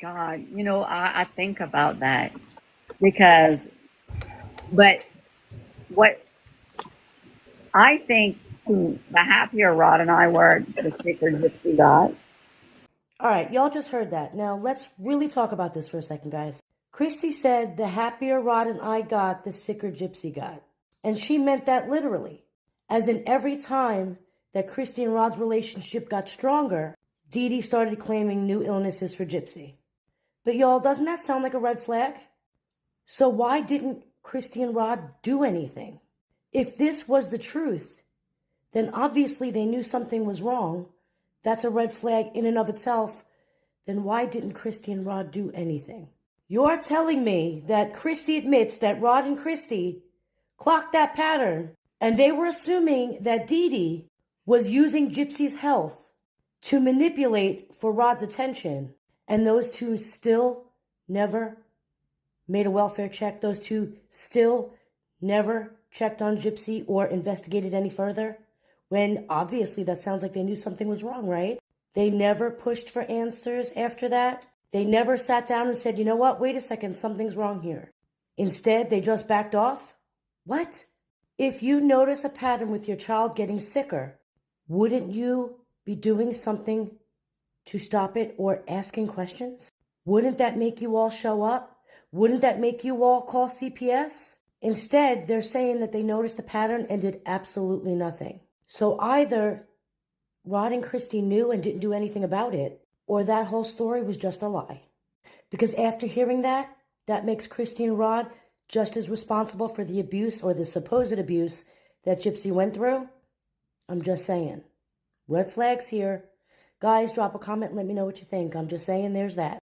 God, I think about that because, but what I think to the happier Rod and I were the sicker Gypsy got. All right, y'all just heard that. Now let's really talk about this for a second, guys. Christy said the happier Rod and I got, the sicker Gypsy got. And she meant that literally. As in every time that Christy and Rod's relationship got stronger, Dee Dee started claiming new illnesses for Gypsy. But y'all, doesn't that sound like a red flag? So why didn't Christy and Rod do anything? If this was the truth, then obviously they knew something was wrong. That's a red flag in and of itself. Then why didn't Christy and Rod do anything? You're telling me that Christy admits that Rod and Christy clocked that pattern, and they were assuming that Dee Dee was using Gypsy's health to manipulate for Rod's attention, and those two still never made a welfare check. Those two still never checked on Gypsy or investigated any further, when obviously that sounds like they knew something was wrong, right? They never pushed for answers after that. They never sat down and said, you know what, wait a second, something's wrong here. Instead, they just backed off? What? If you notice a pattern with your child getting sicker, wouldn't you be doing something to stop it or asking questions? Wouldn't that make you all show up? Wouldn't that make you all call CPS? Instead, they're saying that they noticed the pattern and did absolutely nothing. So either Rod and Christy knew and didn't do anything about it, or that whole story was just a lie. Because after hearing that, that makes Christy and Rod just as responsible for the abuse or the supposed abuse that Gypsy went through. I'm just saying. Red flags here. Guys, drop a comment and let me know what you think. I'm just saying there's that.